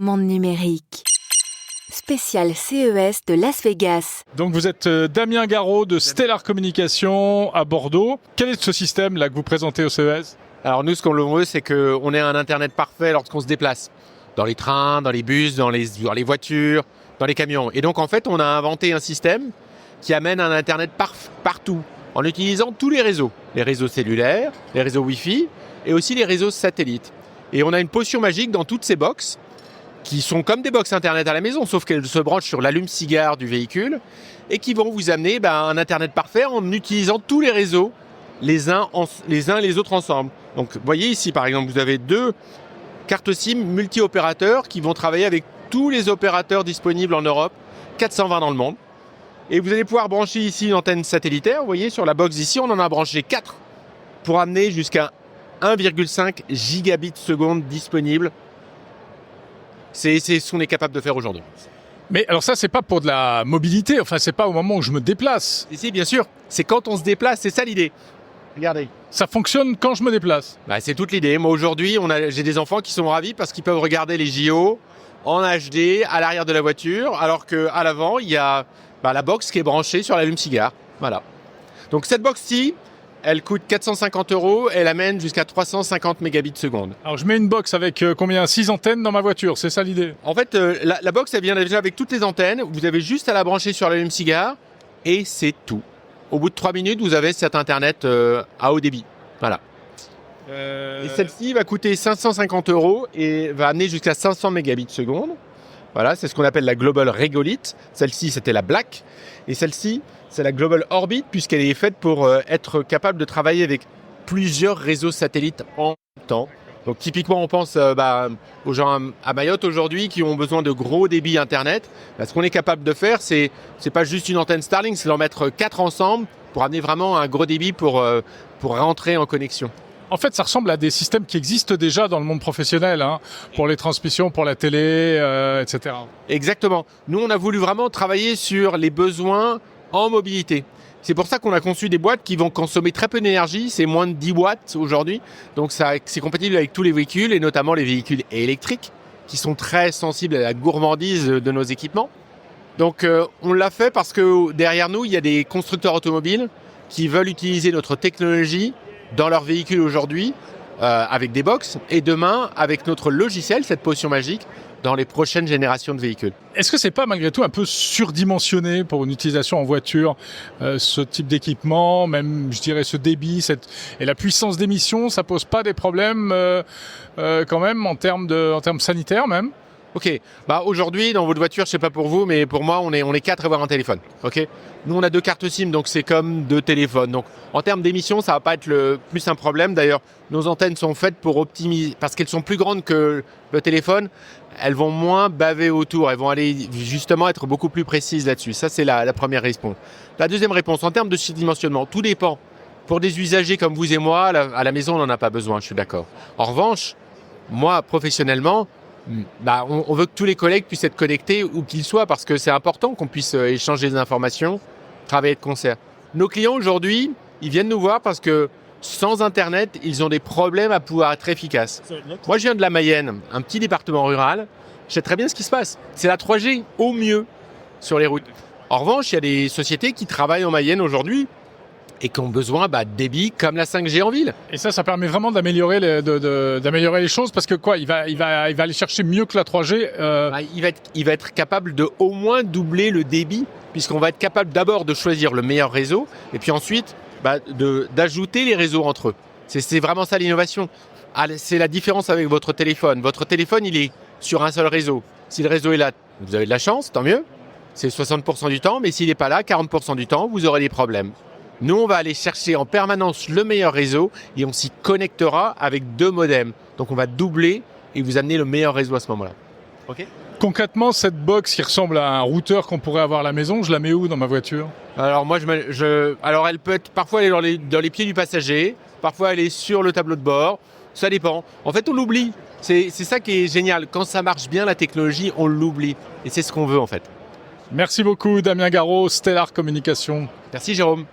Monde numérique. Spécial CES de Las Vegas. Donc vous êtes Damien Garot de Stellar Communication à Bordeaux. Quel est ce système là que vous présentez au CES ? Alors nous, ce qu'on veut, c'est qu'on ait un Internet parfait lorsqu'on se déplace. Dans les trains, dans les bus, dans les voitures, dans les camions. Et donc en fait, on a inventé un système qui amène un Internet partout, en utilisant tous les réseaux. Les réseaux cellulaires, les réseaux Wi-Fi et aussi les réseaux satellites. Et on a une potion magique dans toutes ces box qui sont comme des box Internet à la maison, sauf qu'elles se branchent sur l'allume-cigare du véhicule et qui vont vous amener un Internet parfait en utilisant tous les réseaux les uns les autres ensemble. Donc vous voyez ici par exemple, vous avez 2 cartes SIM multi-opérateurs qui vont travailler avec tous les opérateurs disponibles en Europe, 420 dans le monde. Et vous allez pouvoir brancher ici une antenne satellitaire. Vous voyez sur la box ici, on en a branché 4 pour amener jusqu'à 1,5 gigabits seconde disponible. C'est ce qu'on est capable de faire aujourd'hui. Mais alors ça, c'est pas pour de la mobilité, enfin c'est pas au moment où je me déplace. Ici, bien sûr, c'est quand on se déplace, c'est ça l'idée. Regardez. Ça fonctionne quand je me déplace. C'est toute l'idée. Moi aujourd'hui, j'ai des enfants qui sont ravis parce qu'ils peuvent regarder les JO en HD à l'arrière de la voiture, alors qu'à l'avant, il y a la box qui est branchée sur l'allume-cigare. Voilà. Donc cette box-ci, elle coûte 450 €, elle amène jusqu'à 350 mégabits seconde. Alors je mets une box avec combien ? 6 antennes dans ma voiture, c'est ça l'idée ? En fait, la box, elle vient déjà avec toutes les antennes. Vous avez juste à la brancher sur l'allume-cigare et c'est tout. Au bout de 3 minutes, vous avez cet Internet à haut débit. Voilà. Et celle-ci va coûter 550 € et va amener jusqu'à 500 mégabits seconde. Voilà, c'est ce qu'on appelle la Global Regolith. Celle-ci, c'était la Black. Et celle-ci, c'est la Global Orbit, puisqu'elle est faite pour être capable de travailler avec plusieurs réseaux satellites en même temps. Donc typiquement, on pense aux gens à Mayotte aujourd'hui qui ont besoin de gros débits Internet. Ce qu'on est capable de faire, c'est pas juste une antenne Starlink, c'est d'en mettre 4 ensemble pour amener vraiment un gros débit pour rentrer en connexion. En fait, ça ressemble à des systèmes qui existent déjà dans le monde professionnel, pour les transmissions, pour la télé, etc. Exactement. Nous, on a voulu vraiment travailler sur les besoins en mobilité. C'est pour ça qu'on a conçu des boîtes qui vont consommer très peu d'énergie, c'est moins de 10 watts aujourd'hui. Donc c'est compatible avec tous les véhicules et notamment les véhicules électriques qui sont très sensibles à la gourmandise de nos équipements. Donc on l'a fait parce que derrière nous, il y a des constructeurs automobiles qui veulent utiliser notre technologie dans leurs véhicules aujourd'hui avec des box et demain avec notre logiciel, cette potion magique, dans les prochaines générations de véhicules. Est-ce que c'est pas malgré tout un peu surdimensionné pour une utilisation en voiture, ce type d'équipement, même je dirais ce débit et la puissance d'émission, ça pose pas des problèmes quand même en termes sanitaires même ? Ok, aujourd'hui dans votre voiture, je sais pas pour vous, mais pour moi on est 4 à avoir un téléphone. Ok, nous on a 2 cartes SIM, donc c'est comme 2 téléphones. Donc en termes d'émissions, ça va pas être le plus un problème. D'ailleurs, nos antennes sont faites pour optimiser, parce qu'elles sont plus grandes que le téléphone. Elles vont moins baver autour, elles vont aller justement être beaucoup plus précises là-dessus. Ça c'est la première réponse. La deuxième réponse, en termes de surdimensionnement, tout dépend. Pour des usagers comme vous et moi, à la maison on n'en a pas besoin, je suis d'accord. En revanche, moi professionnellement, on veut que tous les collègues puissent être connectés où qu'ils soient parce que c'est important qu'on puisse échanger des informations, travailler de concert. Nos clients aujourd'hui, ils viennent nous voir parce que sans Internet, ils ont des problèmes à pouvoir être efficaces. Moi, je viens de la Mayenne, un petit département rural. Je sais très bien ce qui se passe. C'est la 3G au mieux sur les routes. En revanche, il y a des sociétés qui travaillent en Mayenne aujourd'hui et qui ont besoin de débit comme la 5G en ville. Et ça permet vraiment d'améliorer les choses parce que quoi, il va aller chercher mieux que la 3G. Il va être capable de au moins doubler le débit puisqu'on va être capable d'abord de choisir le meilleur réseau et puis ensuite d'ajouter les réseaux entre eux. C'est vraiment ça l'innovation. C'est la différence avec votre téléphone. Votre téléphone, il est sur un seul réseau. Si le réseau est là, vous avez de la chance, tant mieux. C'est 60% du temps, mais s'il n'est pas là, 40% du temps, vous aurez des problèmes. Nous, on va aller chercher en permanence le meilleur réseau et on s'y connectera avec 2 modems. Donc, on va doubler et vous amener le meilleur réseau à ce moment-là. Ok ? Concrètement, cette box qui ressemble à un routeur qu'on pourrait avoir à la maison, je la mets où dans ma voiture ? Alors, moi, alors elle peut être parfois elle est dans les pieds du passager, parfois elle est sur le tableau de bord. Ça dépend. En fait, on l'oublie. C'est ça qui est génial. Quand ça marche bien, la technologie, on l'oublie. Et c'est ce qu'on veut, en fait. Merci beaucoup, Damien Garot, Stellar Communication. Merci, Jérôme.